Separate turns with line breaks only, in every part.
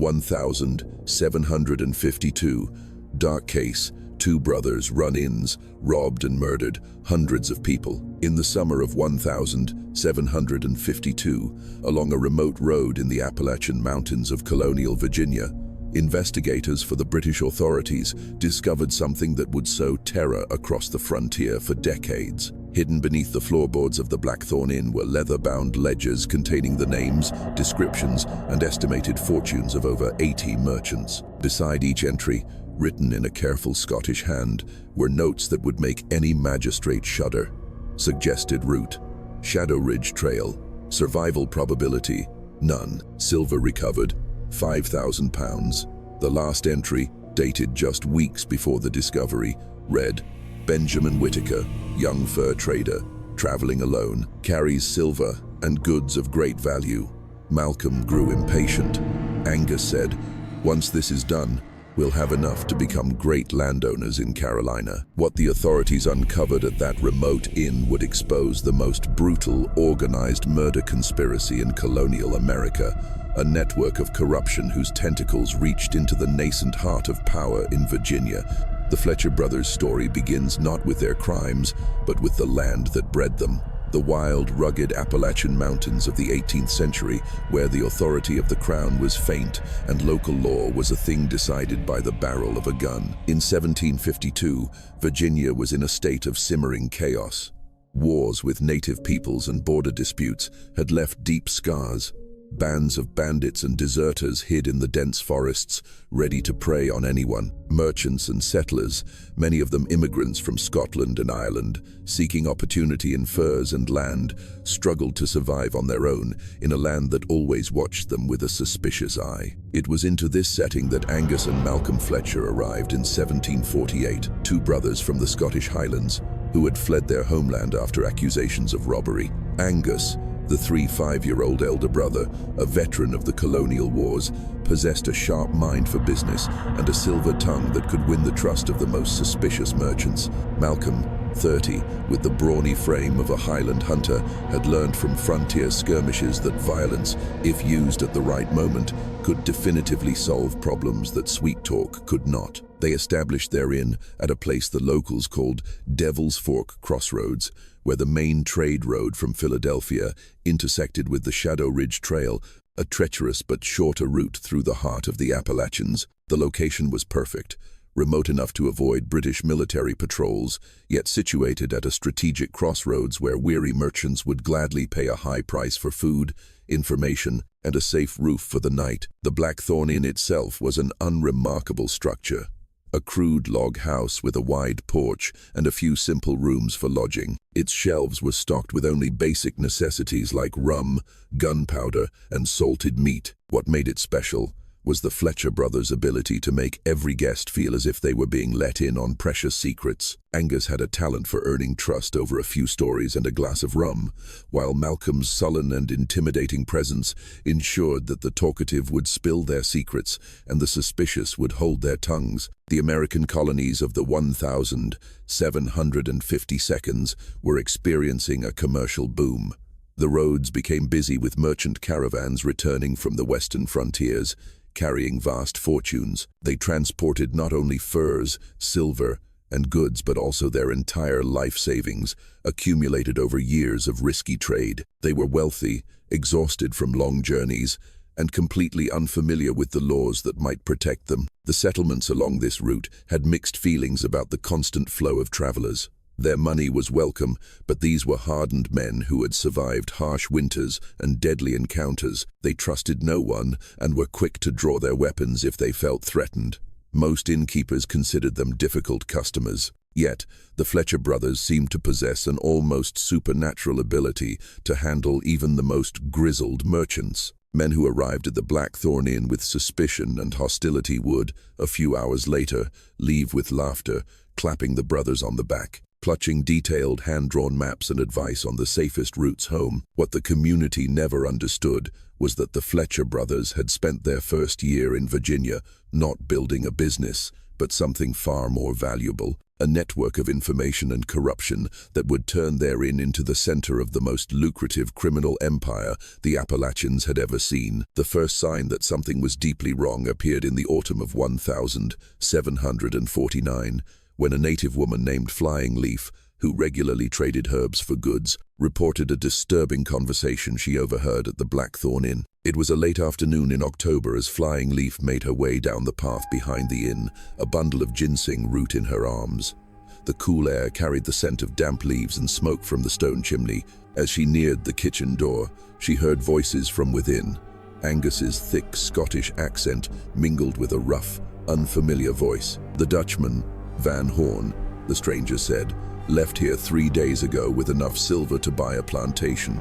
1752. Dark case, two brothers, run-ins, robbed and murdered hundreds of people. In the summer of 1752, along a remote road in the Appalachian Mountains of colonial Virginia, investigators for the British authorities discovered something that would sow terror across the frontier for decades. Hidden beneath the floorboards of the Blackthorn Inn were leather-bound ledgers containing the names, descriptions, and estimated fortunes of over 80 merchants. Beside each entry, written in a careful Scottish hand, were notes that would make any magistrate shudder. Suggested route: Shadow Ridge Trail. Survival probability: none. Silver recovered: £5,000. The last entry, dated just weeks before the discovery, read, Benjamin Whitaker, young fur trader, traveling alone, carries silver and goods of great value. Malcolm grew impatient. Angus said, once this is done, we'll have enough to become great landowners in Carolina. What the authorities uncovered at that remote inn would expose the most brutal, organized murder conspiracy in colonial America, a network of corruption whose tentacles reached into the nascent heart of power in Virginia. The Fletcher brothers' story begins not with their crimes, but with the land that bred them. The wild, rugged Appalachian Mountains of the 18th century, where the authority of the crown was faint and local law was a thing decided by the barrel of a gun. In 1752, Virginia was in a state of simmering chaos. Wars with native peoples and border disputes had left deep scars. Bands of bandits and deserters hid in the dense forests, ready to prey on anyone. Merchants and settlers, many of them immigrants from Scotland and Ireland, seeking opportunity in furs and land, struggled to survive on their own in a land that always watched them with a suspicious eye. It was into this setting that Angus and Malcolm Fletcher arrived in 1748, two brothers from the Scottish Highlands who had fled their homeland after accusations of robbery. Angus, the 5-year-old elder brother, a veteran of the colonial wars, possessed a sharp mind for business and a silver tongue that could win the trust of the most suspicious merchants. Malcolm, 30, with the brawny frame of a Highland hunter, had learned from frontier skirmishes that violence, if used at the right moment, could definitively solve problems that sweet talk could not. They established their inn at a place the locals called Devil's Fork Crossroads, where the main trade road from Philadelphia intersected with the Shadow Ridge Trail, a treacherous but shorter route through the heart of the Appalachians. The location was perfect, remote enough to avoid British military patrols, yet situated at a strategic crossroads where weary merchants would gladly pay a high price for food, information, and a safe roof for the night. The Blackthorn Inn itself was an unremarkable structure, a crude log house with a wide porch and a few simple rooms for lodging. Its shelves were stocked with only basic necessities like rum, gunpowder, and salted meat. What made it special was the Fletcher brothers' ability to make every guest feel as if they were being let in on precious secrets. Angus had a talent for earning trust over a few stories and a glass of rum, while Malcolm's sullen and intimidating presence ensured that the talkative would spill their secrets and the suspicious would hold their tongues. The American colonies of the 1752 were experiencing a commercial boom. The roads became busy with merchant caravans returning from the western frontiers, carrying vast fortunes. They transported not only furs, silver, and goods, but also their entire life savings, accumulated over years of risky trade. They were wealthy, exhausted from long journeys, and completely unfamiliar with the laws that might protect them. The settlements along this route had mixed feelings about the constant flow of travelers. Their money was welcome, but these were hardened men who had survived harsh winters and deadly encounters. They trusted no one and were quick to draw their weapons if they felt threatened. Most innkeepers considered them difficult customers. Yet, the Fletcher brothers seemed to possess an almost supernatural ability to handle even the most grizzled merchants. Men who arrived at the Blackthorn Inn with suspicion and hostility would, a few hours later, leave with laughter, clapping the brothers on the back, clutching detailed hand-drawn maps and advice on the safest routes home. What the community never understood was that the Fletcher brothers had spent their first year in Virginia not building a business, but something far more valuable, a network of information and corruption that would turn their inn into the center of the most lucrative criminal empire the Appalachians had ever seen. The first sign that something was deeply wrong appeared in the autumn of 1749, when a native woman named Flying Leaf, who regularly traded herbs for goods, reported a disturbing conversation she overheard at the Blackthorn Inn. It was a late afternoon in October as Flying Leaf made her way down the path behind the inn, a bundle of ginseng root in her arms. The cool air carried the scent of damp leaves and smoke from the stone chimney. As she neared the kitchen door, she heard voices from within. Angus's thick Scottish accent mingled with a rough, unfamiliar voice. "The Dutchman, Van Horn," the stranger said, "left here 3 days ago with enough silver to buy a plantation.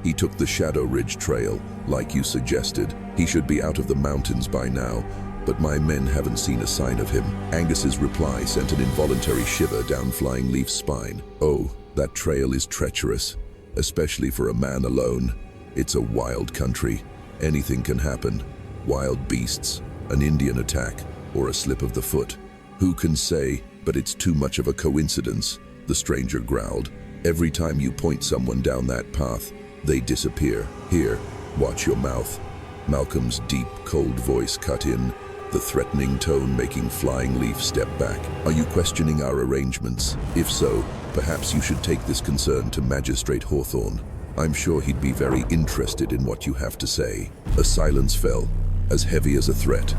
He took the Shadow Ridge Trail, like you suggested. He should be out of the mountains by now, but my men haven't seen a sign of him." Angus's reply sent an involuntary shiver down Flying Leaf's spine. "Oh, that trail is treacherous, especially for a man alone. It's a wild country. Anything can happen. Wild beasts, an Indian attack, or a slip of the foot. Who can say? But it's too much of a coincidence," the stranger growled. "Every time you point someone down that path, they disappear. Here, watch your mouth." Malcolm's deep, cold voice cut in, the threatening tone making Flying Leaf step back. "Are you questioning our arrangements? If so, perhaps you should take this concern to Magistrate Hawthorne. I'm sure he'd be very interested in what you have to say." A silence fell, as heavy as a threat.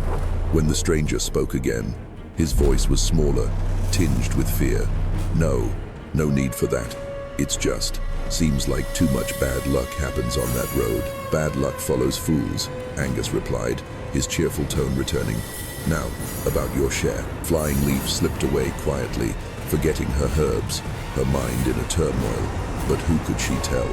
When the stranger spoke again, his voice was smaller, tinged with fear. No need for that. It's just, seems like too much bad luck happens on that road." "Bad luck follows fools," Angus replied, his cheerful tone returning. "Now, about your share." Flying Leaf slipped away quietly, forgetting her herbs, her mind in a turmoil. But who could she tell?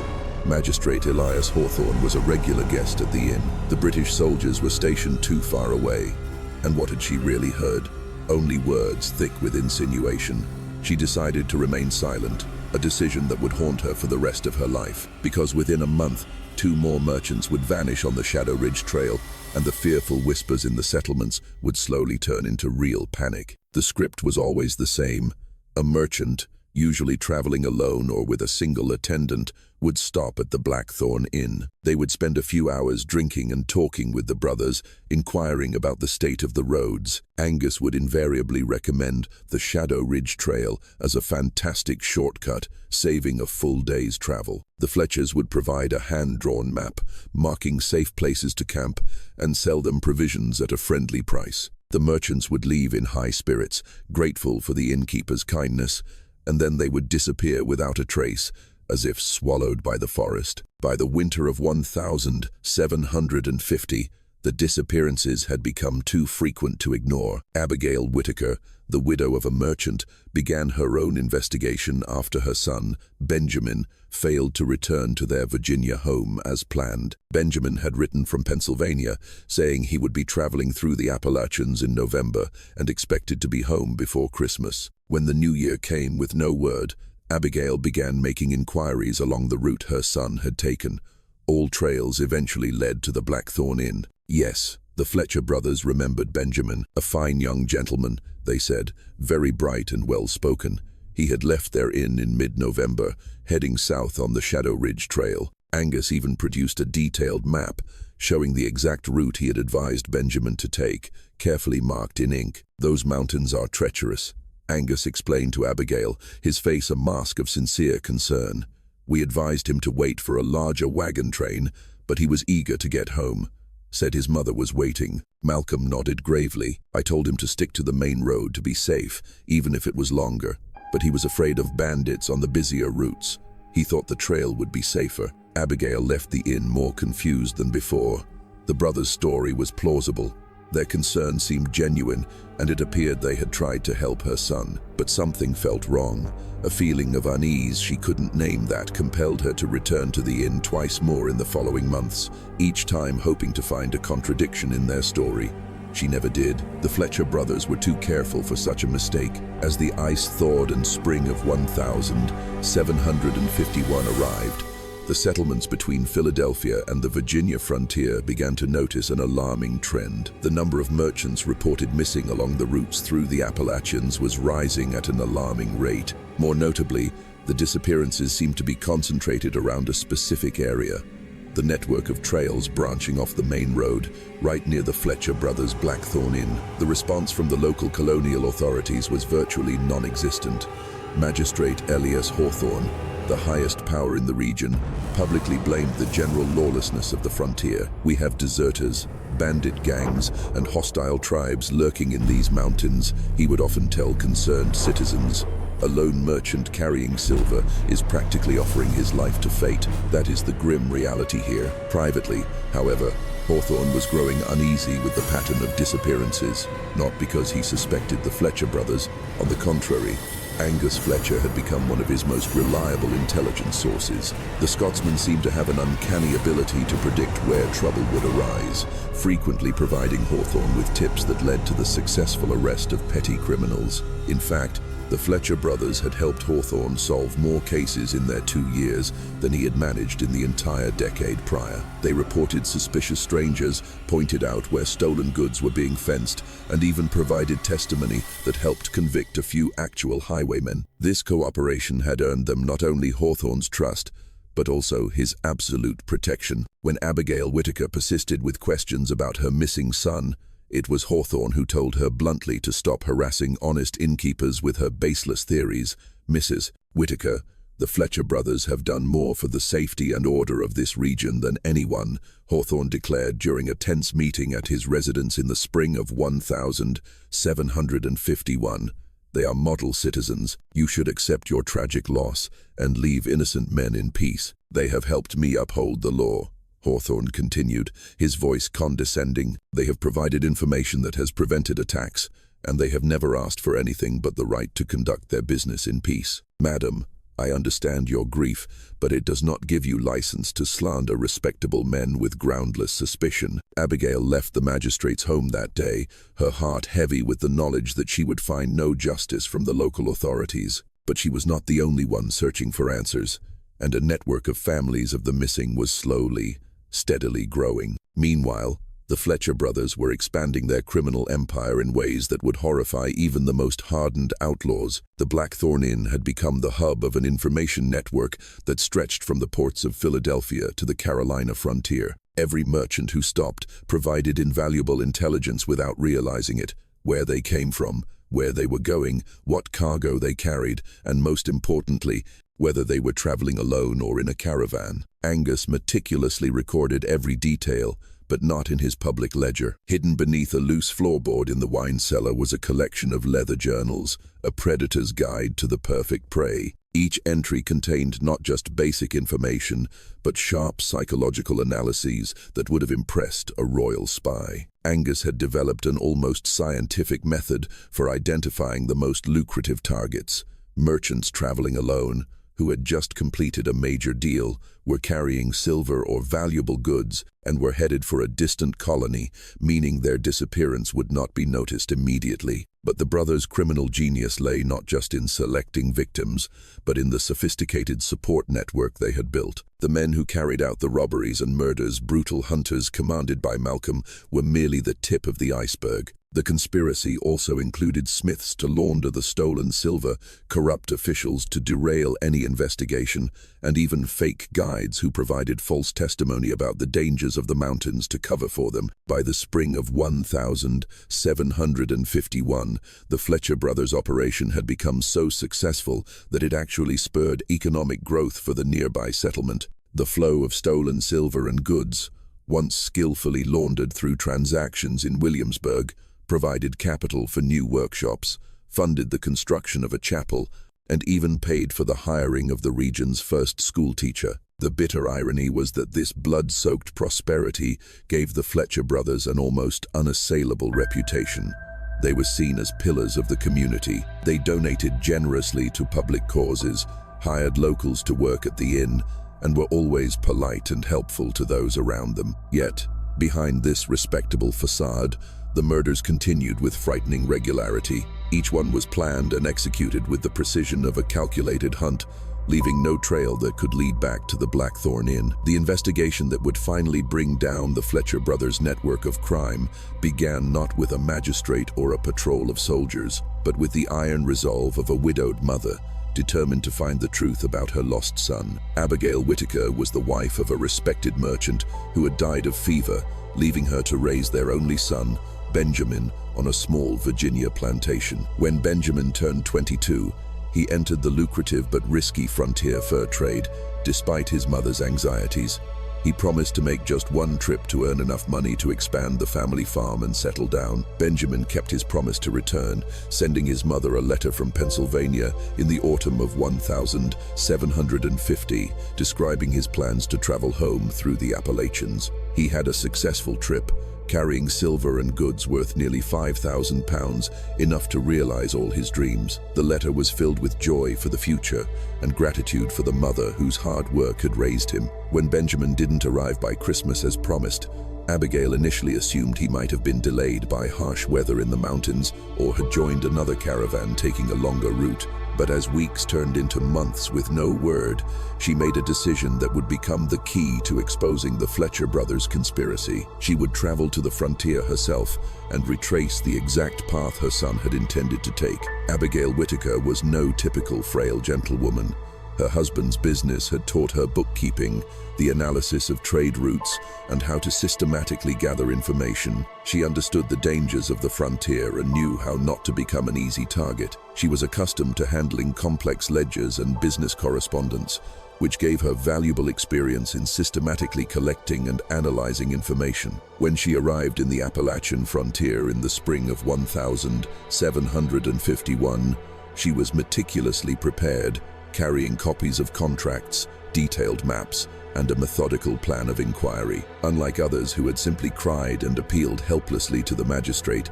Magistrate Elias Hawthorne was a regular guest at the inn. The British soldiers were stationed too far away. And what had she really heard? Only words thick with insinuation. She decided to remain silent, a decision that would haunt her for the rest of her life, because within a month, 2 more merchants would vanish on the Shadow Ridge Trail, and the fearful whispers in the settlements would slowly turn into real panic. The script was always the same. A merchant, usually traveling alone or with a single attendant, would stop at the Blackthorn Inn. They would spend a few hours drinking and talking with the brothers, inquiring about the state of the roads. Angus would invariably recommend the Shadow Ridge Trail as a fantastic shortcut, saving a full day's travel. The Fletchers would provide a hand-drawn map, marking safe places to camp, and sell them provisions at a friendly price. The merchants would leave in high spirits, grateful for the innkeeper's kindness, and then they would disappear without a trace, as if swallowed by the forest. By the winter of 1750, the disappearances had become too frequent to ignore. Abigail Whitaker, the widow of a merchant, began her own investigation after her son, Benjamin, failed to return to their Virginia home as planned. Benjamin had written from Pennsylvania, saying he would be traveling through the Appalachians in November and expected to be home before Christmas. When the new year came with no word, Abigail began making inquiries along the route her son had taken. All trails eventually led to the Blackthorn Inn. Yes, the Fletcher brothers remembered Benjamin, a fine young gentleman, they said, very bright and well-spoken. He had left their inn in mid-November, heading south on the Shadow Ridge Trail. Angus even produced a detailed map, showing the exact route he had advised Benjamin to take, carefully marked in ink. "Those mountains are treacherous," Angus explained to Abigail, his face a mask of sincere concern. "We advised him to wait for a larger wagon train, but he was eager to get home. Said his mother was waiting." Malcolm nodded gravely. "I told him to stick to the main road to be safe, even if it was longer. But he was afraid of bandits on the busier routes. He thought the trail would be safer." Abigail left the inn more confused than before. The brothers' story was plausible. Their concern seemed genuine, and it appeared they had tried to help her son. But something felt wrong. A feeling of unease she couldn't name that compelled her to return to the inn twice more in the following months, each time hoping to find a contradiction in their story. She never did. The Fletcher brothers were too careful for such a mistake. As the ice thawed and spring of 1751 arrived, the settlements between Philadelphia and the Virginia frontier began to notice an alarming trend. The number of merchants reported missing along the routes through the Appalachians was rising at an alarming rate. More notably, the disappearances seemed to be concentrated around a specific area, the network of trails branching off the main road, right near the Fletcher Brothers Blackthorn Inn. The response from the local colonial authorities was virtually non-existent. Magistrate Elias Hawthorne, the highest power in the region, publicly blamed the general lawlessness of the frontier. "We have deserters, bandit gangs, and hostile tribes lurking in these mountains," he would often tell concerned citizens. A lone merchant carrying silver is practically offering his life to fate. That is the grim reality here. Privately, however, Hawthorne was growing uneasy with the pattern of disappearances, not because he suspected the Fletcher brothers. On the contrary, Angus Fletcher had become one of his most reliable intelligence sources. The Scotsman seemed to have an uncanny ability to predict where trouble would arise, frequently providing Hawthorne with tips that led to the successful arrest of petty criminals. In fact, the Fletcher brothers had helped Hawthorne solve more cases in their 2 years than he had managed in the entire decade prior. They reported suspicious strangers, pointed out where stolen goods were being fenced, and even provided testimony that helped convict a few actual highwaymen. This cooperation had earned them not only Hawthorne's trust, but also his absolute protection. When Abigail Whitaker persisted with questions about her missing son, it was Hawthorne who told her bluntly to stop harassing honest innkeepers with her baseless theories. "Mrs. Whitaker, the Fletcher brothers have done more for the safety and order of this region than anyone," Hawthorne declared during a tense meeting at his residence in the spring of 1751. "They are model citizens. You should accept your tragic loss and leave innocent men in peace. They have helped me uphold the law," Hawthorne continued, his voice condescending. "They have provided information that has prevented attacks, and they have never asked for anything but the right to conduct their business in peace. Madam, I understand your grief, but it does not give you license to slander respectable men with groundless suspicion." Abigail left the magistrate's home that day, her heart heavy with the knowledge that she would find no justice from the local authorities. But she was not the only one searching for answers, and a network of families of the missing was steadily growing. Meanwhile, the Fletcher brothers were expanding their criminal empire in ways that would horrify even the most hardened outlaws. The Blackthorn Inn had become the hub of an information network that stretched from the ports of Philadelphia to the Carolina frontier. Every merchant who stopped provided invaluable intelligence without realizing it: where they came from, where they were going, what cargo they carried, and most importantly, whether they were traveling alone or in a caravan. Angus meticulously recorded every detail, but not in his public ledger. Hidden beneath a loose floorboard in the wine cellar was a collection of leather journals, a predator's guide to the perfect prey. Each entry contained not just basic information, but sharp psychological analyses that would have impressed a royal spy. Angus had developed an almost scientific method for identifying the most lucrative targets. Merchants traveling alone, who had just completed a major deal, were carrying silver or valuable goods and were headed for a distant colony, meaning their disappearance would not be noticed immediately. But the brothers' criminal genius lay not just in selecting victims, but in the sophisticated support network they had built. The men who carried out the robberies and murders, brutal hunters commanded by Malcolm, were merely the tip of the iceberg. The conspiracy also included Smiths to launder the stolen silver, corrupt officials to derail any investigation, and even fake guides who provided false testimony about the dangers of the mountains to cover for them. By the spring of 1751, the Fletcher brothers' operation had become so successful that it actually spurred economic growth for the nearby settlement. The flow of stolen silver and goods, once skillfully laundered through transactions in Williamsburg, provided capital for new workshops, funded the construction of a chapel, and even paid for the hiring of the region's first schoolteacher. The bitter irony was that this blood-soaked prosperity gave the Fletcher brothers an almost unassailable reputation. They were seen as pillars of the community. They donated generously to public causes, hired locals to work at the inn, and were always polite and helpful to those around them. Yet, behind this respectable facade, the murders continued with frightening regularity. Each one was planned and executed with the precision of a calculated hunt, leaving no trail that could lead back to the Blackthorn Inn. The investigation that would finally bring down the Fletcher brothers' network of crime began not with a magistrate or a patrol of soldiers, but with the iron resolve of a widowed mother determined to find the truth about her lost son. Abigail Whitaker was the wife of a respected merchant who had died of fever, leaving her to raise their only son, Benjamin, on a small Virginia plantation. When Benjamin turned 22, he entered the lucrative but risky frontier fur trade, despite his mother's anxieties. He promised to make just one trip to earn enough money to expand the family farm and settle down. Benjamin kept his promise to return, sending his mother a letter from Pennsylvania in the autumn of 1750, describing his plans to travel home through the Appalachians. He had a successful trip, carrying silver and goods worth nearly £5,000, enough to realize all his dreams. The letter was filled with joy for the future and gratitude for the mother whose hard work had raised him. When Benjamin didn't arrive by Christmas as promised, Abigail initially assumed he might have been delayed by harsh weather in the mountains or had joined another caravan taking a longer route. But as weeks turned into months with no word, she made a decision that would become the key to exposing the Fletcher brothers' conspiracy. She would travel to the frontier herself and retrace the exact path her son had intended to take. Abigail Whitaker was no typical frail gentlewoman. Her husband's business had taught her bookkeeping, the analysis of trade routes, and how to systematically gather information. She understood the dangers of the frontier and knew how not to become an easy target. She was accustomed to handling complex ledgers and business correspondence, which gave her valuable experience in systematically collecting and analyzing information. When she arrived in the Appalachian frontier in the spring of 1751, she was meticulously prepared, carrying copies of contracts, detailed maps, and a methodical plan of inquiry. Unlike others who had simply cried and appealed helplessly to the magistrate,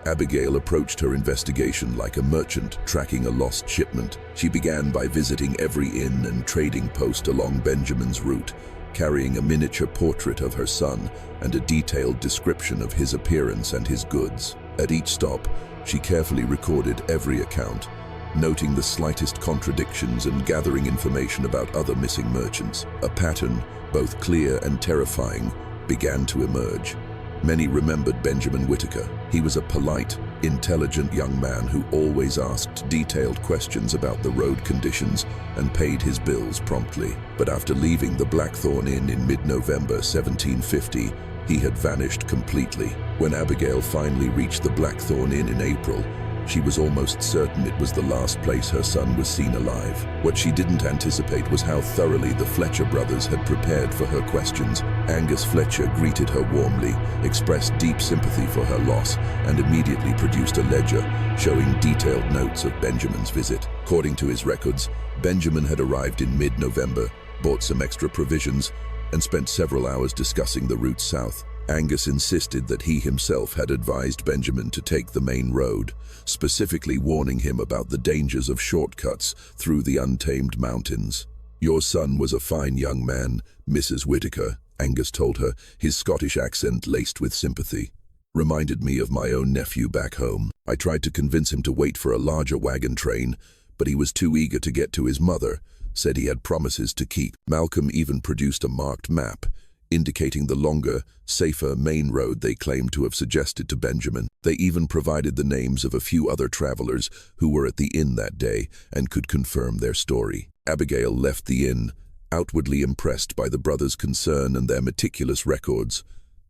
Abigail approached her investigation like a merchant tracking a lost shipment. She began by visiting every inn and trading post along Benjamin's route, carrying a miniature portrait of her son and a detailed description of his appearance and his goods. At each stop, she carefully recorded every account, noting the slightest contradictions and gathering information about other missing merchants. A pattern, both clear and terrifying, began to emerge. Many remembered Benjamin Whitaker. He was a polite, intelligent young man who always asked detailed questions about the road conditions and paid his bills promptly. But after leaving the Blackthorn Inn in mid-November 1750, he had vanished completely. When Abigail finally reached the Blackthorn Inn in April, she was almost certain it was the last place her son was seen alive. What she didn't anticipate was how thoroughly the Fletcher brothers had prepared for her questions. Angus Fletcher greeted her warmly, expressed deep sympathy for her loss, and immediately produced a ledger showing detailed notes of Benjamin's visit. According to his records, Benjamin had arrived in mid-November, bought some extra provisions, and spent several hours discussing the route south. Angus insisted that he himself had advised Benjamin to take the main road, specifically warning him about the dangers of shortcuts through the untamed mountains. "Your son was a fine young man, Mrs. Whitaker," Angus told her, his Scottish accent laced with sympathy. "Reminded me of my own nephew back home. I tried to convince him to wait for a larger wagon train, but he was too eager to get to his mother, said he had promises to keep." Malcolm even produced a marked map, indicating the longer, safer main road they claimed to have suggested to Benjamin. They even provided the names of a few other travelers who were at the inn that day and could confirm their story. Abigail left the inn, outwardly impressed by the brothers' concern and their meticulous records,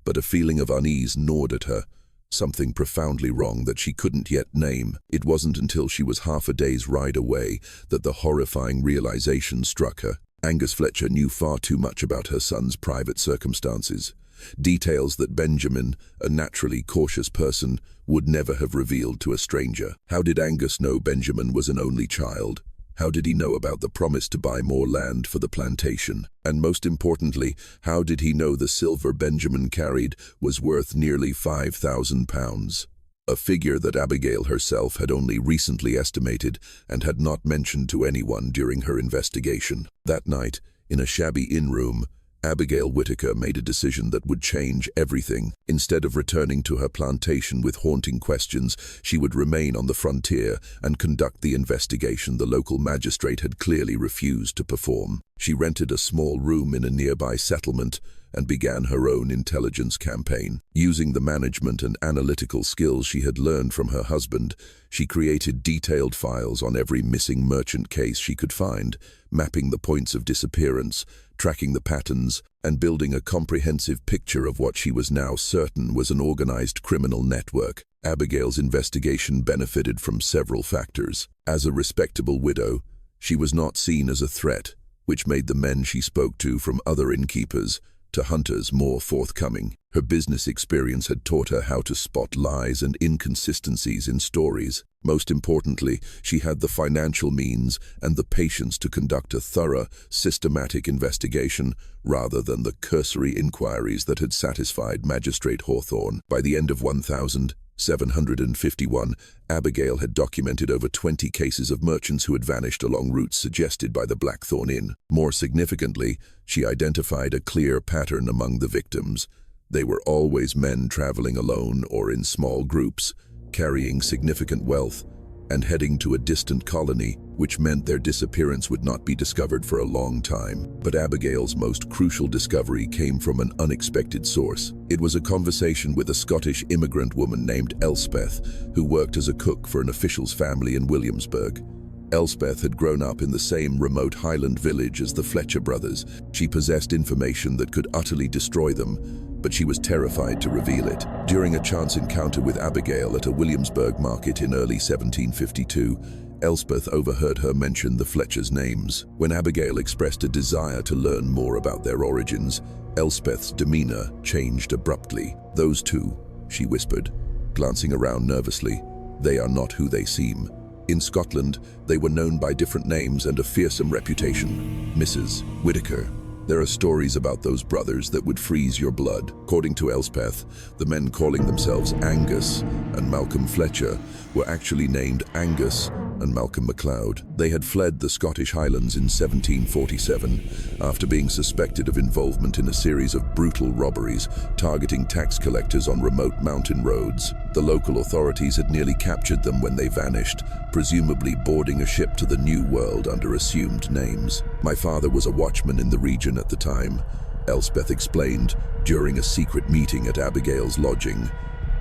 but a feeling of unease gnawed at her, something profoundly wrong that she couldn't yet name. It wasn't until she was half a day's ride away that the horrifying realization struck her. Angus Fletcher knew far too much about her son's private circumstances, details that Benjamin, a naturally cautious person, would never have revealed to a stranger. How did Angus know Benjamin was an only child? How did he know about the promise to buy more land for the plantation? And most importantly, how did he know the silver Benjamin carried was worth nearly £5,000? A figure that Abigail herself had only recently estimated and had not mentioned to anyone during her investigation. That night, in a shabby inn room, Abigail Whitaker made a decision that would change everything. Instead of returning to her plantation with haunting questions, she would remain on the frontier and conduct the investigation the local magistrate had clearly refused to perform. She rented a small room in a nearby settlement and began her own intelligence campaign. Using the management and analytical skills she had learned from her husband, she created detailed files on every missing merchant case she could find, mapping the points of disappearance, tracking the patterns, and building a comprehensive picture of what she was now certain was an organized criminal network. Abigail's investigation benefited from several factors. As a respectable widow, she was not seen as a threat, which made the men she spoke to, from other innkeepers to hunters, more forthcoming. Her business experience had taught her how to spot lies and inconsistencies in stories. Most importantly, she had the financial means and the patience to conduct a thorough, systematic investigation rather than the cursory inquiries that had satisfied Magistrate Hawthorne. By the end of 1751, Abigail had documented over 20 cases of merchants who had vanished along routes suggested by the Blackthorn Inn. More significantly, she identified a clear pattern among the victims. They were always men traveling alone or in small groups, carrying significant wealth, and heading to a distant colony, which meant their disappearance would not be discovered for a long time. But Abigail's most crucial discovery came from an unexpected source. It was a conversation with a Scottish immigrant woman named Elspeth, who worked as a cook for an official's family in Williamsburg. Elspeth had grown up in the same remote Highland village as the Fletcher brothers. She possessed information that could utterly destroy them, but she was terrified to reveal it. During a chance encounter with Abigail at a Williamsburg market in early 1752, Elspeth overheard her mention the Fletchers' names. When Abigail expressed a desire to learn more about their origins, Elspeth's demeanor changed abruptly. "Those two," she whispered, glancing around nervously. "They are not who they seem. In Scotland, they were known by different names and a fearsome reputation. Mrs. Whitaker, there are stories about those brothers that would freeze your blood." According to Elspeth, the men calling themselves Angus and Malcolm Fletcher were actually named Angus and Malcolm MacLeod. They had fled the Scottish Highlands in 1747 after being suspected of involvement in a series of brutal robberies targeting tax collectors on remote mountain roads. The local authorities had nearly captured them when they vanished, presumably boarding a ship to the New World under assumed names. "My father was a watchman in the region at the time," Elspeth explained during a secret meeting at Abigail's lodging.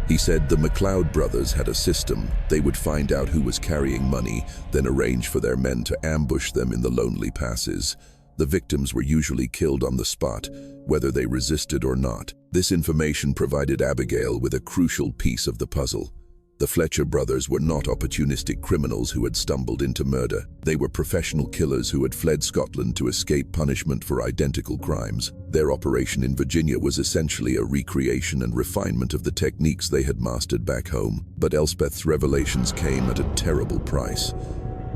"He said the MacLeod brothers had a system. They would find out who was carrying money, then arrange for their men to ambush them in the lonely passes. The victims were usually killed on the spot, whether they resisted or not." This information provided Abigail with a crucial piece of the puzzle. The Fletcher brothers were not opportunistic criminals who had stumbled into murder. They were professional killers who had fled Scotland to escape punishment for identical crimes. Their operation in Virginia was essentially a recreation and refinement of the techniques they had mastered back home. But Elspeth's revelations came at a terrible price.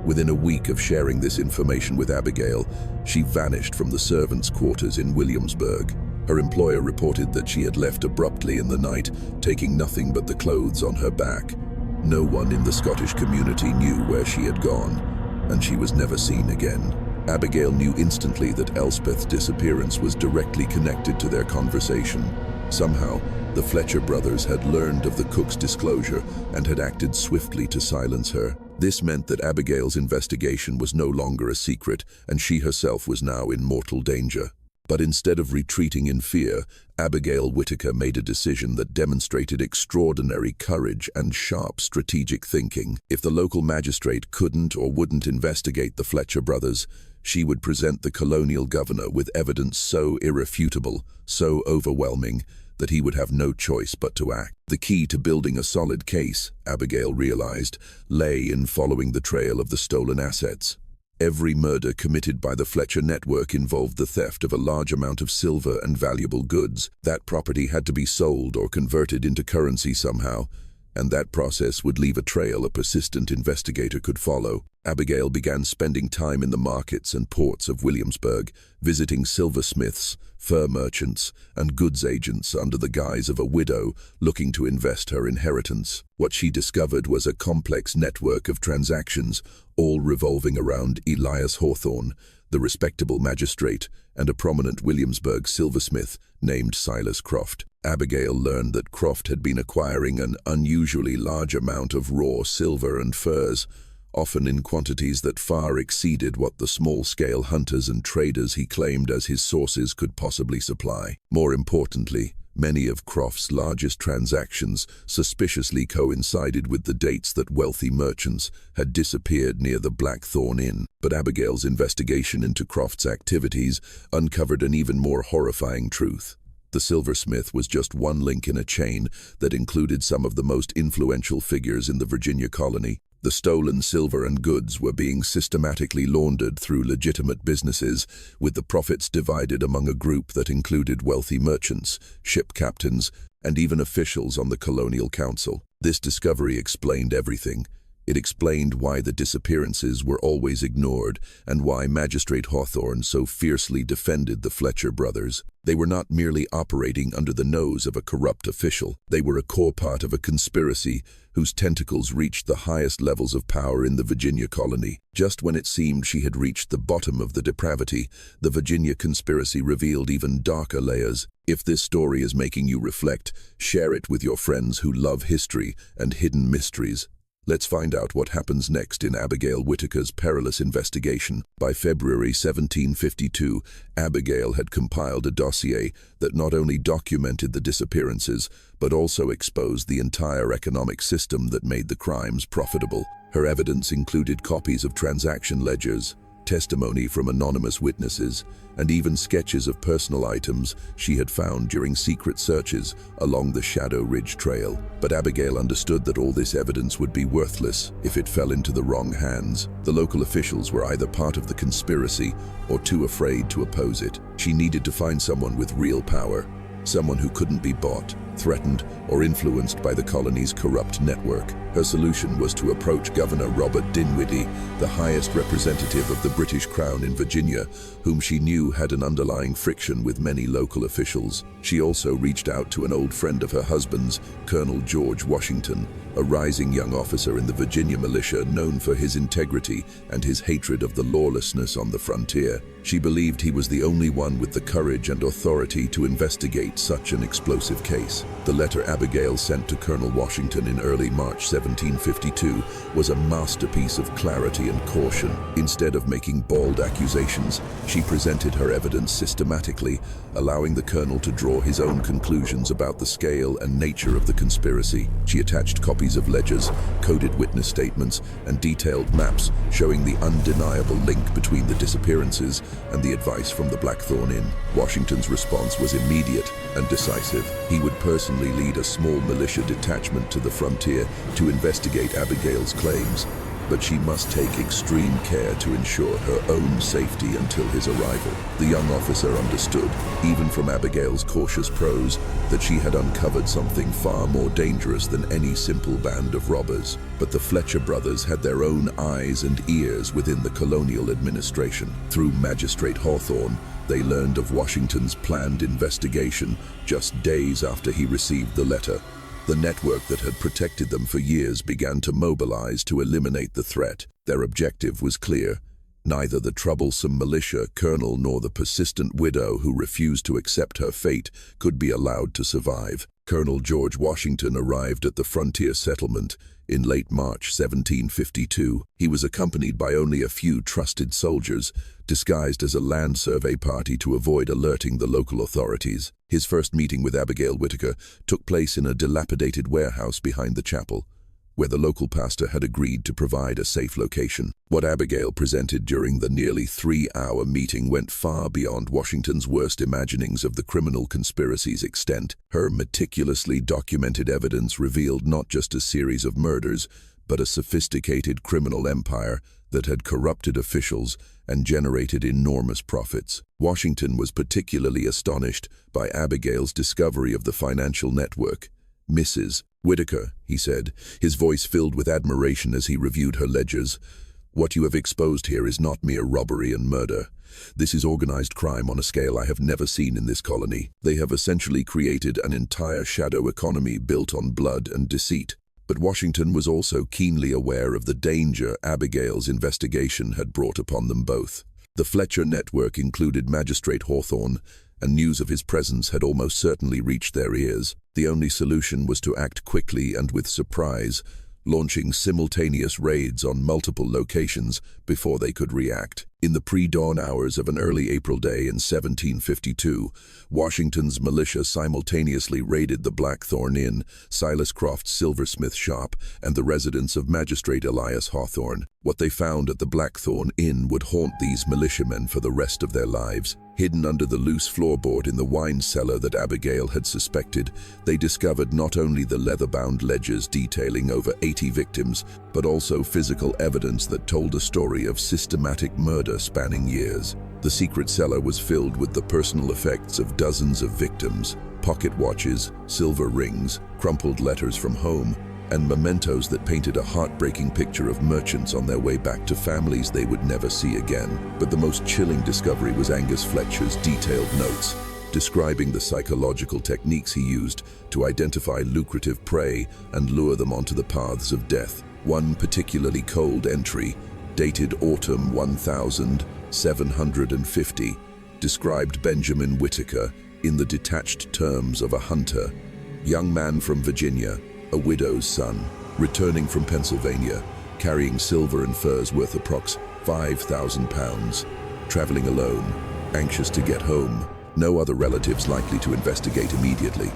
Within a week of sharing this information with Abigail, she vanished from the servants' quarters in Williamsburg. Her employer reported that she had left abruptly in the night, taking nothing but the clothes on her back. No one in the Scottish community knew where she had gone, and she was never seen again. Abigail knew instantly that Elspeth's disappearance was directly connected to their conversation. Somehow, the Fletcher brothers had learned of the cook's disclosure and had acted swiftly to silence her. This meant that Abigail's investigation was no longer a secret, and she herself was now in mortal danger. But instead of retreating in fear, Abigail Whitaker made a decision that demonstrated extraordinary courage and sharp strategic thinking. If the local magistrate couldn't or wouldn't investigate the Fletcher brothers, she would present the colonial governor with evidence so irrefutable, so overwhelming, that he would have no choice but to act. The key to building a solid case, Abigail realized, lay in following the trail of the stolen assets. Every murder committed by the Fletcher network involved the theft of a large amount of silver and valuable goods. That property had to be sold or converted into currency somehow, and that process would leave a trail a persistent investigator could follow. Abigail began spending time in the markets and ports of Williamsburg, visiting silversmiths, fur merchants, and goods agents under the guise of a widow looking to invest her inheritance. What she discovered was a complex network of transactions, all revolving around Elias Hawthorne, the respectable magistrate, and a prominent Williamsburg silversmith named Silas Croft. Abigail learned that Croft had been acquiring an unusually large amount of raw silver and furs, often in quantities that far exceeded what the small-scale hunters and traders he claimed as his sources could possibly supply. More importantly, many of Croft's largest transactions suspiciously coincided with the dates that wealthy merchants had disappeared near the Blackthorn Inn. But Abigail's investigation into Croft's activities uncovered an even more horrifying truth. The silversmith was just one link in a chain that included some of the most influential figures in the Virginia colony. The stolen silver and goods were being systematically laundered through legitimate businesses, with the profits divided among a group that included wealthy merchants, ship captains, and even officials on the colonial council. This discovery explained everything. It explained why the disappearances were always ignored and why Magistrate Hawthorne so fiercely defended the Fletcher brothers. They were not merely operating under the nose of a corrupt official. They were a core part of a conspiracy whose tentacles reached the highest levels of power in the Virginia colony. Just when it seemed she had reached the bottom of the depravity, the Virginia conspiracy revealed even darker layers. If this story is making you reflect, share it with your friends who love history and hidden mysteries. Let's find out what happens next in Abigail Whittaker's perilous investigation. By February 1752, Abigail had compiled a dossier that not only documented the disappearances, but also exposed the entire economic system that made the crimes profitable. Her evidence included copies of transaction ledgers, testimony from anonymous witnesses, and even sketches of personal items she had found during secret searches along the Shadow Ridge Trail. But Abigail understood that all this evidence would be worthless if it fell into the wrong hands. The local officials were either part of the conspiracy or too afraid to oppose it. She needed to find someone with real power, someone who couldn't be bought, threatened, or influenced by the colony's corrupt network. Her solution was to approach Governor Robert Dinwiddie, the highest representative of the British Crown in Virginia, whom she knew had an underlying friction with many local officials. She also reached out to an old friend of her husband's, Colonel George Washington, a rising young officer in the Virginia militia known for his integrity and his hatred of the lawlessness on the frontier. She believed he was the only one with the courage and authority to investigate such an explosive case. The letter Abigail sent to Colonel Washington in early March 1752 was a masterpiece of clarity and caution. Instead of making bald accusations, she presented her evidence systematically, allowing the colonel to draw his own conclusions about the scale and nature of the conspiracy. She attached copies of ledgers, coded witness statements, and detailed maps showing the undeniable link between the disappearances and the advice from the Blackthorn Inn. Washington's response was immediate and decisive. He would personally lead a small militia detachment to the frontier to investigate Abigail's claims, but she must take extreme care to ensure her own safety until his arrival. The young officer understood, even from Abigail's cautious prose, that she had uncovered something far more dangerous than any simple band of robbers. But the Fletcher brothers had their own eyes and ears within the colonial administration. Through Magistrate Hawthorne, they learned of Washington's planned investigation just days after he received the letter. The network that had protected them for years began to mobilize to eliminate the threat. Their objective was clear. Neither the troublesome militia colonel nor the persistent widow who refused to accept her fate could be allowed to survive. Colonel George Washington arrived at the frontier settlement in late March 1752. He was accompanied by only a few trusted soldiers, disguised as a land survey party to avoid alerting the local authorities. His first meeting with Abigail Whittaker took place in a dilapidated warehouse behind the chapel, where the local pastor had agreed to provide a safe location. What Abigail presented during the nearly 3-hour meeting went far beyond Washington's worst imaginings of the criminal conspiracy's extent. Her meticulously documented evidence revealed not just a series of murders, but a sophisticated criminal empire that had corrupted officials and generated enormous profits. Washington was particularly astonished by Abigail's discovery of the financial network. "Mrs. Whittaker," he said, his voice filled with admiration as he reviewed her ledgers, What you have exposed here is not mere robbery and murder. This is organized crime on a scale I have never seen in this colony. They have essentially created an entire shadow economy built on blood and deceit. But Washington was also keenly aware of the danger Abigail's investigation had brought upon them both. The Fletcher network included Magistrate Hawthorne, and news of his presence had almost certainly reached their ears. The only solution was to act quickly and with surprise, launching simultaneous raids on multiple locations before they could react. In the pre-dawn hours of an early April day in 1752, Washington's militia simultaneously raided the Blackthorn Inn, Silas Croft's silversmith shop, and the residence of Magistrate Elias Hawthorne. What they found at the Blackthorn Inn would haunt these militiamen for the rest of their lives. Hidden under the loose floorboard in the wine cellar that Abigail had suspected, they discovered not only the leather-bound ledgers detailing over 80 victims, but also physical evidence that told a story of systematic murder spanning years. The secret cellar was filled with the personal effects of dozens of victims, pocket watches, silver rings, crumpled letters from home, and mementos that painted a heartbreaking picture of merchants on their way back to families they would never see again. But the most chilling discovery was Angus Fletcher's detailed notes, describing the psychological techniques he used to identify lucrative prey and lure them onto the paths of death. One particularly cold entry, dated autumn 1750, described Benjamin Whitaker in the detached terms of a hunter, young man from Virginia, a widow's son, returning from Pennsylvania, carrying silver and furs worth approx. £5,000, traveling alone, anxious to get home, no other relatives likely to investigate immediately.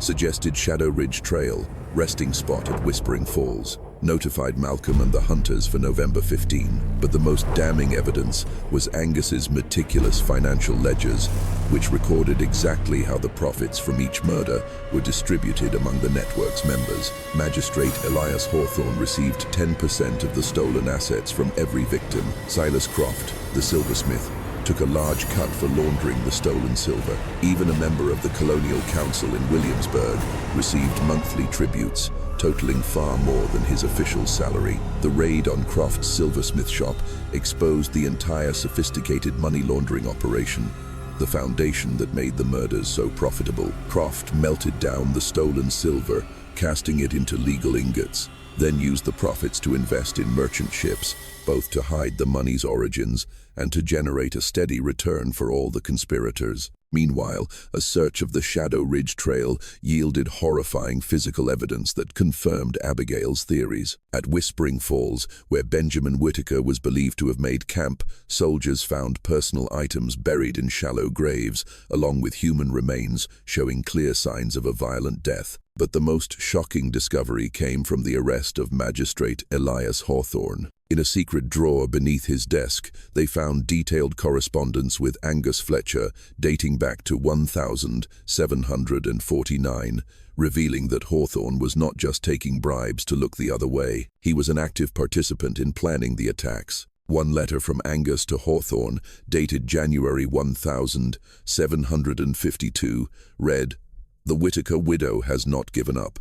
Suggested Shadow Ridge Trail, resting spot at Whispering Falls. Notified Malcolm and the hunters for November 15, but the most damning evidence was Angus's meticulous financial ledgers, which recorded exactly how the profits from each murder were distributed among the network's members. Magistrate Elias Hawthorne received 10% of the stolen assets from every victim. Silas Croft, the silversmith, took a large cut for laundering the stolen silver. Even a member of the Colonial Council in Williamsburg received monthly tributes, totaling far more than his official salary. The raid on Croft's silversmith shop exposed the entire sophisticated money laundering operation, the foundation that made the murders so profitable. Croft melted down the stolen silver, casting it into legal ingots, then used the profits to invest in merchant ships, both to hide the money's origins and to generate a steady return for all the conspirators. Meanwhile, a search of the Shadow Ridge Trail yielded horrifying physical evidence that confirmed Abigail's theories. At Whispering Falls, where Benjamin Whitaker was believed to have made camp, soldiers found personal items buried in shallow graves, along with human remains showing clear signs of a violent death. But the most shocking discovery came from the arrest of Magistrate Elias Hawthorne. In a secret drawer beneath his desk, they found detailed correspondence with Angus Fletcher dating back to 1749, revealing that Hawthorne was not just taking bribes to look the other way. He was an active participant in planning the attacks. One letter from Angus to Hawthorne, dated January 1752, read, "The Whitaker widow has not given up.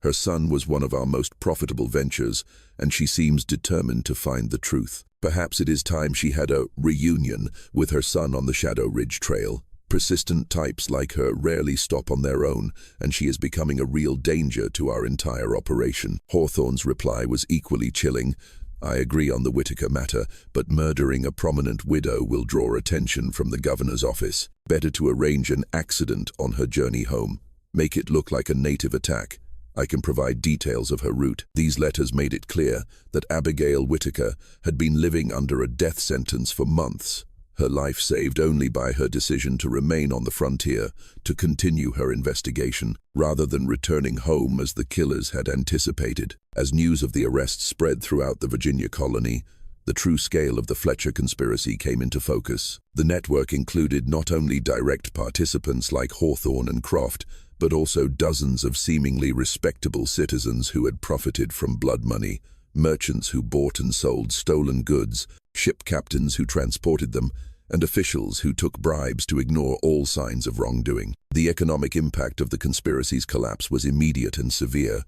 Her son was one of our most profitable ventures, and she seems determined to find the truth. Perhaps it is time she had a reunion with her son on the Shadow Ridge Trail. Persistent types like her rarely stop on their own, and she is becoming a real danger to our entire operation." Hawthorne's reply was equally chilling. "I agree on the Whitaker matter, but murdering a prominent widow will draw attention from the governor's office. Better to arrange an accident on her journey home. Make it look like a native attack. I can provide details of her route." These letters made it clear that Abigail Whitaker had been living under a death sentence for months, her life saved only by her decision to remain on the frontier to continue her investigation, rather than returning home as the killers had anticipated. As news of the arrest spread throughout the Virginia colony, the true scale of the Fletcher conspiracy came into focus. The network included not only direct participants like Hawthorne and Croft, but also dozens of seemingly respectable citizens who had profited from blood money, merchants who bought and sold stolen goods, ship captains who transported them, and officials who took bribes to ignore all signs of wrongdoing. The economic impact of the conspiracy's collapse was immediate and severe.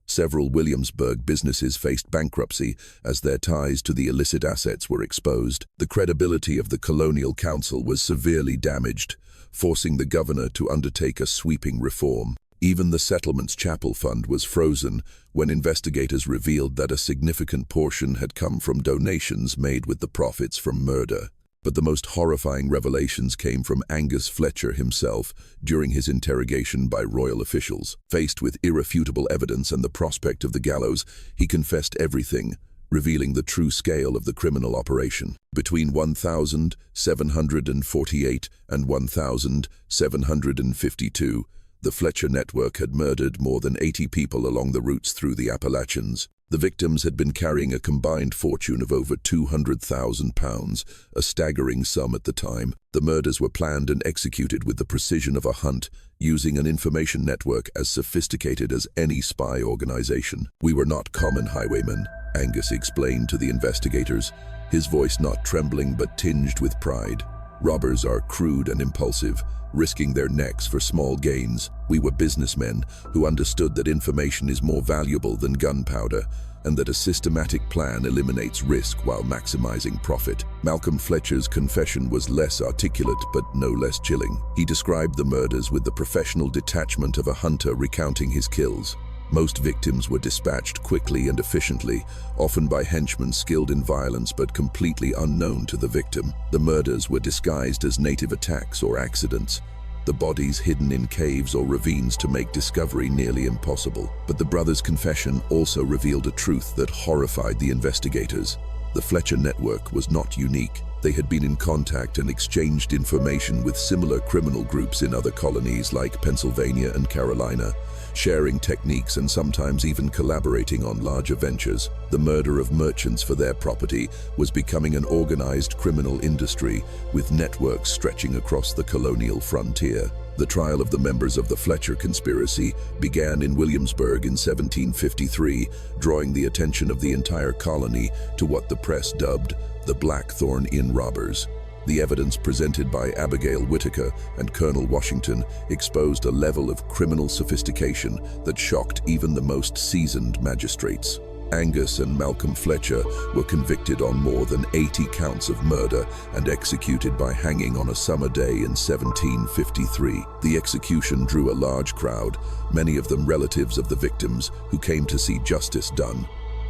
Several Williamsburg businesses faced bankruptcy as their ties to the illicit assets were exposed. The credibility of the Colonial Council was severely damaged, forcing the governor to undertake a sweeping reform. Even the Settlements Chapel Fund was frozen when investigators revealed that a significant portion had come from donations made with the profits from murder. But the most horrifying revelations came from Angus Fletcher himself during his interrogation by royal officials. Faced with irrefutable evidence and the prospect of the gallows, he confessed everything, revealing the true scale of the criminal operation. Between 1748 and 1752, the Fletcher network had murdered more than 80 people along the routes through the Appalachians. The victims had been carrying a combined fortune of over £200,000, a staggering sum at the time. The murders were planned and executed with the precision of a hunt, using an information network as sophisticated as any spy organization. "We were not common highwaymen," Angus explained to the investigators, his voice not trembling but tinged with pride. "Robbers are crude and impulsive, risking their necks for small gains. We were businessmen who understood that information is more valuable than gunpowder, and that a systematic plan eliminates risk while maximizing profit." Malcolm Fletcher's confession was less articulate but no less chilling. He described the murders with the professional detachment of a hunter recounting his kills. Most victims were dispatched quickly and efficiently, often by henchmen skilled in violence but completely unknown to the victim. The murders were disguised as native attacks or accidents, the bodies hidden in caves or ravines to make discovery nearly impossible. But the brothers' confession also revealed a truth that horrified the investigators. The Fletcher network was not unique. They had been in contact and exchanged information with similar criminal groups in other colonies like Pennsylvania and Carolina, sharing techniques and sometimes even collaborating on larger ventures. The murder of merchants for their property was becoming an organized criminal industry, with networks stretching across the colonial frontier. The trial of the members of the Fletcher conspiracy began in Williamsburg in 1753, drawing the attention of the entire colony to what the press dubbed the Blackthorn Inn robbers. The evidence presented by Abigail Whitaker and Colonel Washington exposed a level of criminal sophistication that shocked even the most seasoned magistrates. Angus and Malcolm Fletcher were convicted on more than 80 counts of murder and executed by hanging on a summer day in 1753. The execution drew a large crowd, many of them relatives of the victims who came to see justice done.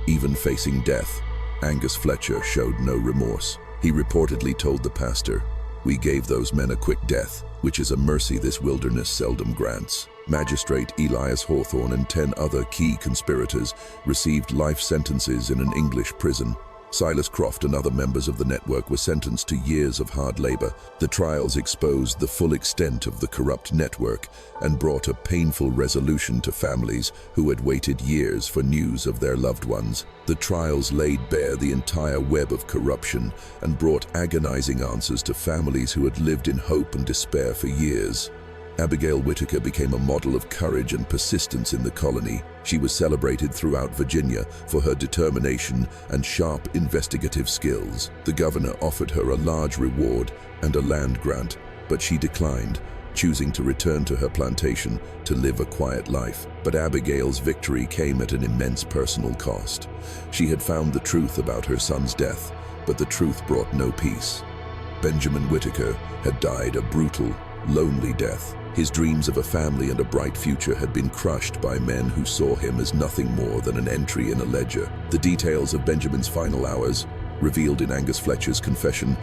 Even facing death, Angus Fletcher showed no remorse. He reportedly told the pastor, "We gave those men a quick death, which is a mercy this wilderness seldom grants." Magistrate Elias Hawthorne and 10 other key conspirators received life sentences in an English prison. Silas Croft and other members of the network were sentenced to years of hard labor. The trials exposed the full extent of the corrupt network and brought a painful resolution to families who had waited years for news of their loved ones. The trials laid bare the entire web of corruption and brought agonizing answers to families who had lived in hope and despair for years. Abigail Whitaker became a model of courage and persistence in the colony. She was celebrated throughout Virginia for her determination and sharp investigative skills. The governor offered her a large reward and a land grant, but she declined, choosing to return to her plantation to live a quiet life. But Abigail's victory came at an immense personal cost. She had found the truth about her son's death, but the truth brought no peace. Benjamin Whitaker had died a brutal, lonely death. His dreams of a family and a bright future had been crushed by men who saw him as nothing more than an entry in a ledger. The details of Benjamin's final hours, revealed in Angus Fletcher's confession,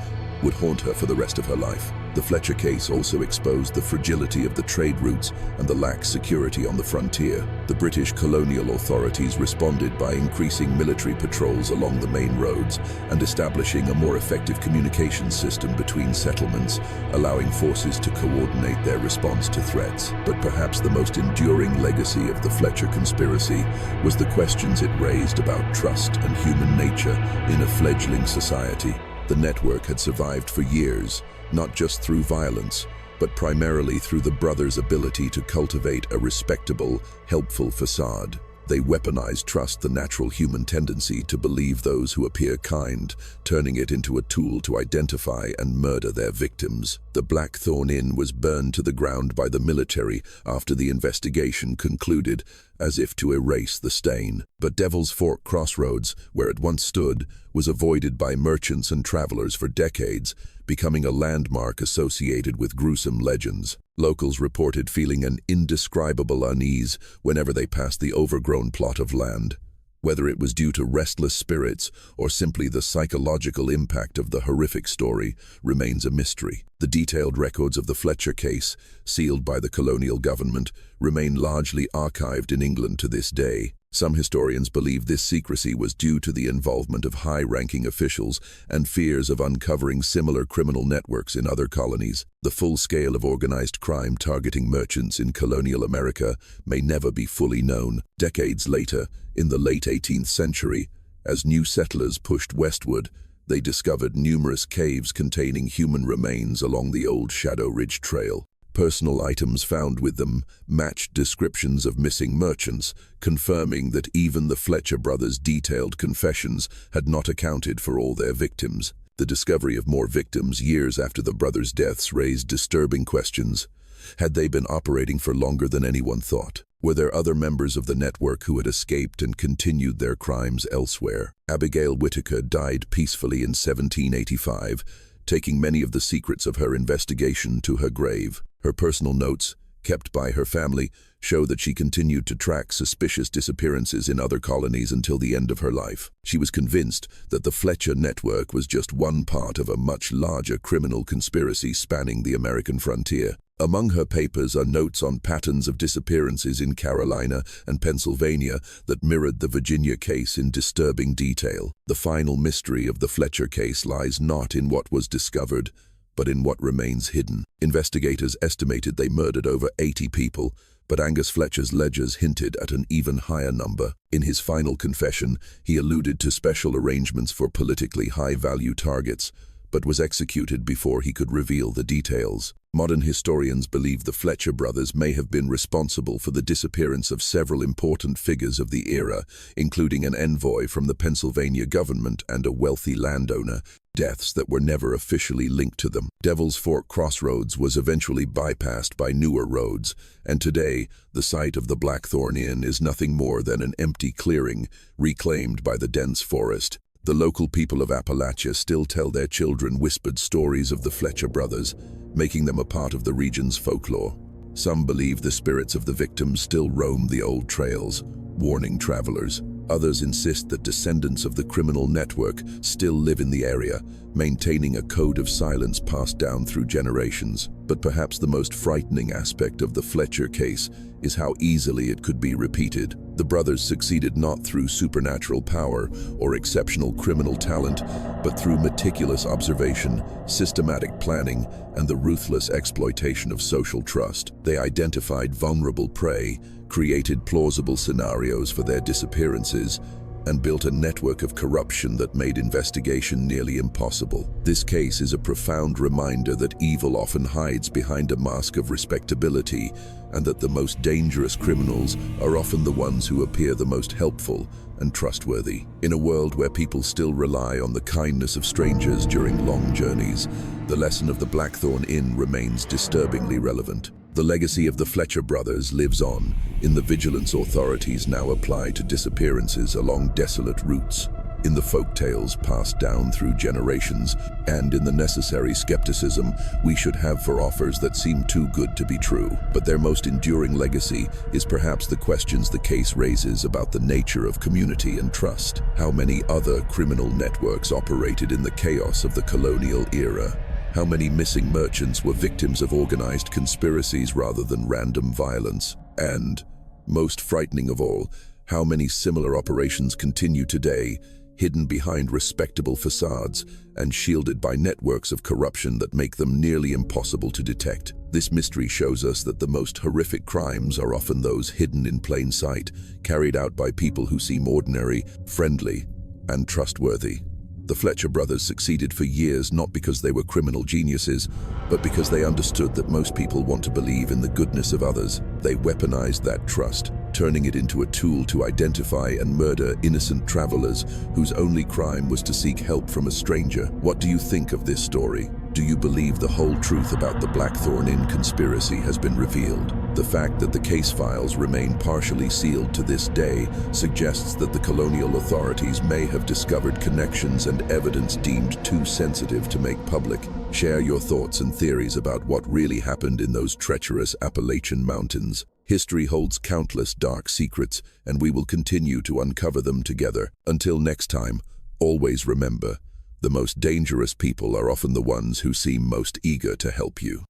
would haunt her for the rest of her life. The Fletcher case also exposed the fragility of the trade routes and the lax security on the frontier. The British colonial authorities responded by increasing military patrols along the main roads and establishing a more effective communications system between settlements, allowing forces to coordinate their response to threats. But perhaps the most enduring legacy of the Fletcher conspiracy was the questions it raised about trust and human nature in a fledgling society. The network had survived for years, not just through violence, but primarily through the brothers' ability to cultivate a respectable, helpful facade. They weaponize trust, the natural human tendency to believe those who appear kind, turning it into a tool to identify and murder their victims. The Blackthorn Inn was burned to the ground by the military after the investigation concluded, as if to erase the stain. But Devil's Fork Crossroads, where it once stood, was avoided by merchants and travelers for decades, becoming a landmark associated with gruesome legends. Locals reported feeling an indescribable unease whenever they passed the overgrown plot of land. Whether it was due to restless spirits or simply the psychological impact of the horrific story remains a mystery. The detailed records of the Fletcher case, sealed by the colonial government, remain largely archived in England to this day. Some historians believe this secrecy was due to the involvement of high-ranking officials and fears of uncovering similar criminal networks in other colonies. The full scale of organized crime targeting merchants in colonial America may never be fully known. Decades later, in the late 18th century, as new settlers pushed westward, they discovered numerous caves containing human remains along the old Shadow Ridge Trail. Personal items found with them matched descriptions of missing merchants, confirming that even the Fletcher brothers' detailed confessions had not accounted for all their victims. The discovery of more victims years after the brothers' deaths raised disturbing questions. Had they been operating for longer than anyone thought? Were there other members of the network who had escaped and continued their crimes elsewhere? Abigail Whitaker died peacefully in 1785, taking many of the secrets of her investigation to her grave. Her personal notes, kept by her family, show that she continued to track suspicious disappearances in other colonies until the end of her life. She was convinced that the Fletcher network was just one part of a much larger criminal conspiracy spanning the American frontier. Among her papers are notes on patterns of disappearances in Carolina and Pennsylvania that mirrored the Virginia case in disturbing detail. The final mystery of the Fletcher case lies not in what was discovered, but in what remains hidden. Investigators estimated they murdered over 80 people, but Angus Fletcher's ledgers hinted at an even higher number. In his final confession, he alluded to special arrangements for politically high-value targets, but was executed before he could reveal the details. Modern historians believe the Fletcher brothers may have been responsible for the disappearance of several important figures of the era, including an envoy from the Pennsylvania government and a wealthy landowner, deaths that were never officially linked to them. Devil's Fork Crossroads was eventually bypassed by newer roads, and today, the site of the Blackthorn Inn is nothing more than an empty clearing, reclaimed by the dense forest. The local people of Appalachia still tell their children whispered stories of the Fletcher brothers, making them a part of the region's folklore. Some believe the spirits of the victims still roam the old trails, warning travelers. Others insist that descendants of the criminal network still live in the area, maintaining a code of silence passed down through generations. But perhaps the most frightening aspect of the Fletcher case is how easily it could be repeated. The brothers succeeded not through supernatural power or exceptional criminal talent, but through meticulous observation, systematic planning, and the ruthless exploitation of social trust. They identified vulnerable prey, created plausible scenarios for their disappearances, and built a network of corruption that made investigation nearly impossible. This case is a profound reminder that evil often hides behind a mask of respectability, and that the most dangerous criminals are often the ones who appear the most helpful and trustworthy. In a world where people still rely on the kindness of strangers during long journeys, the lesson of the Blackthorn Inn remains disturbingly relevant. The legacy of the Fletcher brothers lives on in the vigilance authorities now apply to disappearances along desolate routes, in the folk tales passed down through generations, and in the necessary skepticism we should have for offers that seem too good to be true. But their most enduring legacy is perhaps the questions the case raises about the nature of community and trust. How many other criminal networks operated in the chaos of the colonial era? How many missing merchants were victims of organized conspiracies rather than random violence? And, most frightening of all, how many similar operations continue today, hidden behind respectable facades and shielded by networks of corruption that make them nearly impossible to detect? This mystery shows us that the most horrific crimes are often those hidden in plain sight, carried out by people who seem ordinary, friendly, and trustworthy. The Fletcher brothers succeeded for years not because they were criminal geniuses, but because they understood that most people want to believe in the goodness of others. They weaponized that trust, turning it into a tool to identify and murder innocent travelers whose only crime was to seek help from a stranger. What do you think of this story? Do you believe the whole truth about the Blackthorn Inn conspiracy has been revealed? The fact that the case files remain partially sealed to this day suggests that the colonial authorities may have discovered connections and evidence deemed too sensitive to make public. Share your thoughts and theories about what really happened in those treacherous Appalachian mountains. History holds countless dark secrets, and we will continue to uncover them together. Until next time, always remember, the most dangerous people are often the ones who seem most eager to help you.